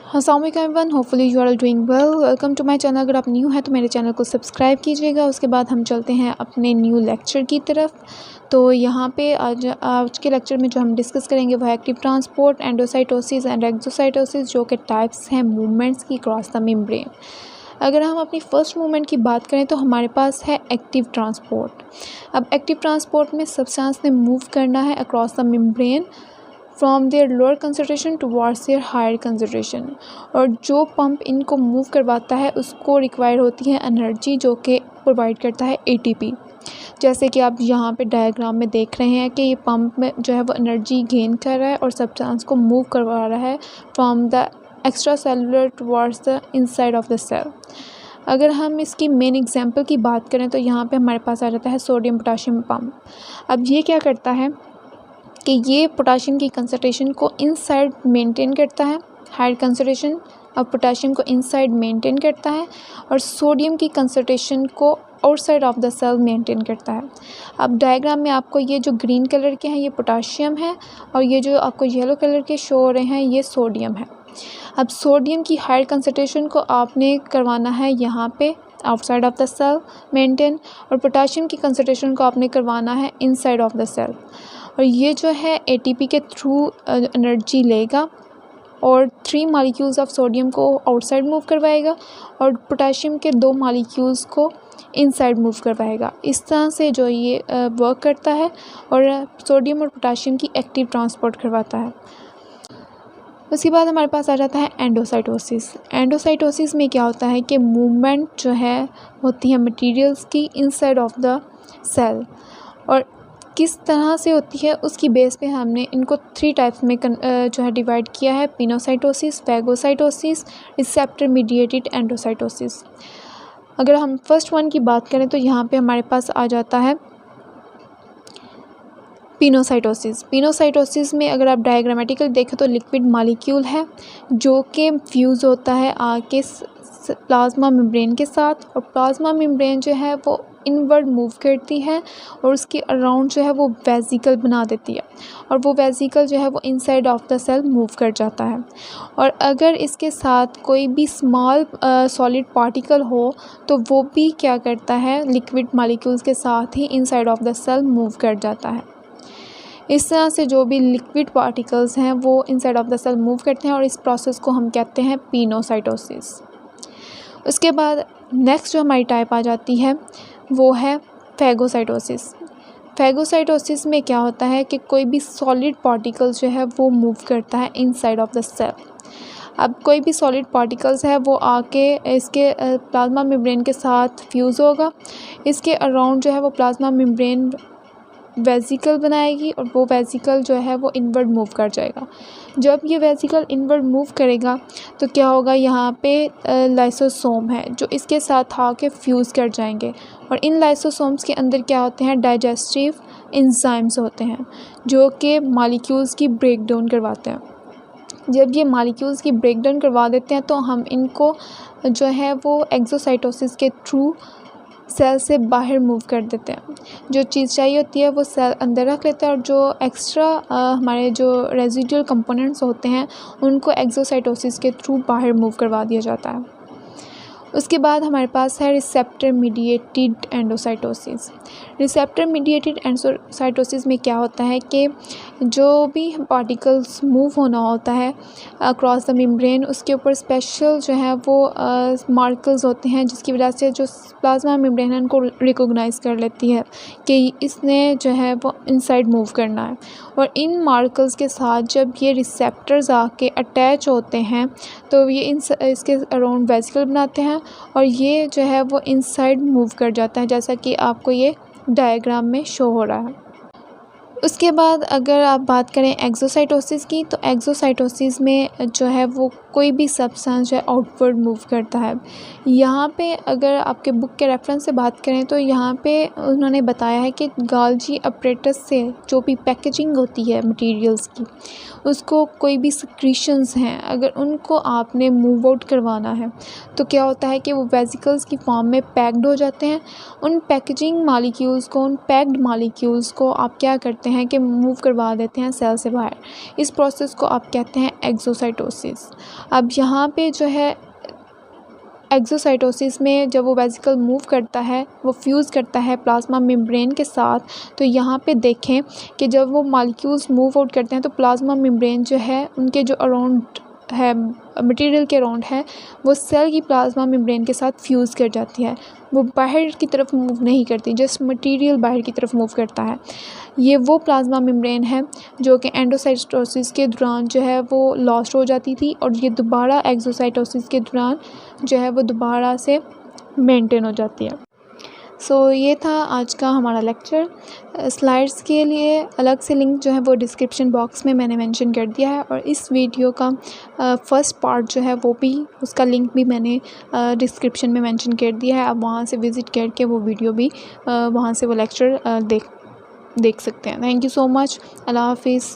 अस्सलाम वालेकुम everyone, hopefully you are doing well. Welcome to my channel. अगर आप न्यू हैं तो मेरे चैनल को सब्सक्राइब कीजिएगा। उसके बाद हम चलते हैं अपने न्यू लेक्चर की तरफ। तो यहाँ पे आज के लेक्चर में जो हम डिस्कस करेंगे वो है active transport, endocytosis and exocytosis, जो कि टाइप्स हैं मूवमेंट्स की क्रॉस द मेम्ब्रेन। अगर हम अपनी फ़र्स्ट मूवमेंट की बात करें तो हमारे पास है एक्टिव ट्रांसपोर्ट। अब एक्टिव ट्रांसपोर्ट में सब्सटेंस ने मूव करना है across the membrane from their lower concentration towards their higher concentration, और जो पंप इनको मूव करवाता है उसको रिक्वायर होती है एनर्जी, जो कि प्रोवाइड करता है एटीपी। जैसे कि आप यहाँ पे डायग्राम में देख रहे हैं कि ये पंप में जो है वो एनर्जी गेन कर रहा है और सब्सटेंस को मूव करवा रहा है from the extracellular towards the inside of the cell. अगर हम इसकी मेन एग्जांपल की बात करें तो यहाँ पे हमारे पास आ जाता है सोडियम पोटाशियम पंप। अब ये क्या करता है कि ये पोटाशियम की कंसंट्रेशन को इनसाइड मेंटेन करता है, हायर कंसंट्रेशन ऑफ पोटाशियम को इनसाइड मेंटेन करता है, और सोडियम की कंसंट्रेशन को outside of the cell maintain करता है। अब डायग्राम में आपको ये जो ग्रीन कलर के हैं ये पोटाशियम है, और ये जो आपको येलो कलर के शो हो रहे हैं ये सोडियम है। अब सोडियम की हायर कंसंट्रेशन को आपने करवाना है यहाँ पे outside of the cell maintain, और पोटाशियम की कंसंट्रेशन को आपने करवाना है इनसाइड ऑफ द सेल। और ये जो है एटीपी के थ्रू एनर्जी लेगा और 3 मॉलिक्यूल्स ऑफ सोडियम को आउटसाइड मूव करवाएगा और पोटाशियम के 2 मॉलिक्यूल्स को इनसाइड मूव करवाएगा। इस तरह से जो ये वर्क करता है और सोडियम और पोटाशियम की एक्टिव ट्रांसपोर्ट करवाता है। उसके बाद हमारे पास आ जाता है एंडोसाइटोसिस। एंडोसाइटोसिस में क्या होता है कि मूवमेंट जो है होती है मटेरियल्स की इनसाइड ऑफ द सेल, और किस तरह से होती है उसकी बेस पे हमने इनको 3 टाइप्स में जो है डिवाइड किया है: pinocytosis, phagocytosis, receptor mediated endocytosis. अगर हम फर्स्ट वन की बात करें तो यहाँ पे हमारे पास आ जाता है पिनोसाइटोसिस। पिनोसाइटोसिस में अगर आप डायग्रामेटिकल देखें तो लिक्विड मॉलिक्यूल है जो कि फ्यूज़ होता है आके प्लाज्मा मेम्ब्रेन के साथ, और प्लाज्मा मेम्ब्रेन जो है वो इनवर्ड मूव करती है और उसके अराउंड जो है वो वेसिकल बना देती है, और वो वेसिकल जो है वो inside of the cell move कर जाता है। और अगर इसके साथ कोई भी स्मॉल सॉलिड पार्टिकल हो तो वो भी क्या करता है, लिक्विड मॉलिक्यूल्स के साथ ही inside of the cell move कर जाता है। इस तरह से जो भी लिक्विड पार्टिकल्स हैं वो inside of the cell move करते हैं, और इस प्रोसेस को हम कहते हैं पिनोसाइटोसिस। उसके बाद नेक्स्ट जो हमारी टाइप आ जाती है वो है फैगोसाइटोसिस। फैगोसाइटोसिस में क्या होता है कि कोई भी सॉलिड पार्टिकल्स जो है वो मूव करता है इनसाइड ऑफ द सेल। अब कोई भी सॉलिड पार्टिकल्स है वो आके इसके प्लाज्मा मेम्ब्रेन के साथ फ्यूज़ होगा, इसके अराउंड जो है वो प्लाज्मा मेम्ब्रेन वेसिकल बनाएगी, और वो वेसिकल जो है वो इनवर्ड मूव कर जाएगा। जब ये वेसिकल इनवर्ड मूव करेगा तो क्या होगा, यहाँ पे लाइसोसोम है जो इसके साथ आके फ्यूज़ कर जाएंगे, और इन लाइसोसोम्स के अंदर क्या होते हैं, डाइजेस्टिव एंजाइम्स होते हैं जो कि मॉलिक्यूल्स की ब्रेक डाउन करवाते हैं। जब ये मॉलिक्यूल्स की ब्रेक डाउन करवा देते हैं तो हम इनको जो है वो एक्सोसाइटोसिस के थ्रू सेल से बाहर मूव कर देते हैं। जो चीज़ चाहिए होती है वो सेल अंदर रख लेते हैं, और जो एक्स्ट्रा हमारे जो रेजिडुअल कंपोनेंट्स होते हैं उनको एक्सोसाइटोसिस के थ्रू बाहर मूव करवा दिया जाता है। उसके बाद हमारे पास है receptor mediated endocytosis. Receptor mediated endocytosis में क्या होता है कि जो भी पार्टिकल्स मूव होना होता है अक्रॉस द मेम्ब्रेन, उसके ऊपर स्पेशल जो है वो मार्कर्स होते हैं, जिसकी वजह से जो प्लाज्मा मेम्ब्रेन है उनको रिकॉग्नाइज कर लेती है कि इसने जो है वो इनसाइड मूव करना है। और इन मार्कर्स के साथ जब ये रिसेप्टर्स आके अटैच होते हैं तो ये इसके अराउंड वेसिकल बनाते हैं, और ये जो है वो इनसाइड मूव कर जाता है, जैसा कि आपको ये डायग्राम में शो हो रहा है। उसके बाद अगर आप बात करें एक्सोसाइटोसिस की, तो एक्सोसाइटोसिस में जो है वो कोई भी सब्सटेंस जो है आउटवर्ड मूव करता है। यहाँ पे अगर आपके बुक के रेफरेंस से बात करें तो यहाँ पे उन्होंने बताया है कि गाल्जी अपरेटस से जो भी पैकेजिंग होती है मटेरियल्स की, उसको कोई भी सिक्रीशंस हैं अगर उनको आपने मूव आउट करवाना है तो क्या होता है कि वो वेसिकल्स की फॉर्म में पैक्ड हो जाते हैं। उन पैकेजिंग मॉलिक्यूल्स को, उन पैक्ड मॉलिक्यूल्स को आप क्या करते करते हैं कि मूव करवा देते हैं सेल से बाहर। इस प्रोसेस को आप कहते हैं एक्सोसाइटोसिस। अब यहाँ पे जो है एक्सोसाइटोसिस में जब वो वेसिकल मूव करता है, वो फ्यूज़ करता है प्लाज्मा मेम्ब्रेन के साथ, तो यहाँ पे देखें कि जब वो मॉलिक्यूल्स मूव आउट करते हैं तो प्लाज्मा मेम्ब्रेन जो है उनके जो अराउंड है मटेरियल के अराउंड है वो सेल की प्लाज्मा मेम्ब्रेन के साथ फ्यूज़ कर जाती है। वो बाहर की तरफ मूव नहीं करती, जस्ट मटेरियल बाहर की तरफ मूव करता है। ये वो प्लाज्मा मेम्ब्रेन है जो कि एंडोसाइटोसिस के दौरान जो है वो लॉस्ट हो जाती थी और ये दोबारा एक्सोसाइटोसिस के दौरान जो है वो दोबारा से मेंटेन हो जाती है। ये था आज का हमारा लेक्चर। स्लाइड्स के लिए अलग से लिंक जो है वो डिस्क्रिप्शन बॉक्स में मैंने मेंशन कर दिया है और इस वीडियो का फर्स्ट पार्ट जो है वो भी उसका लिंक भी मैंने डिस्क्रिप्शन में मेंशन कर दिया है। आप वहाँ से विज़िट करके वो वीडियो भी वहाँ से वो लेक्चर देख सकते हैं। Thank you so much. अल्लाह हाफिज़।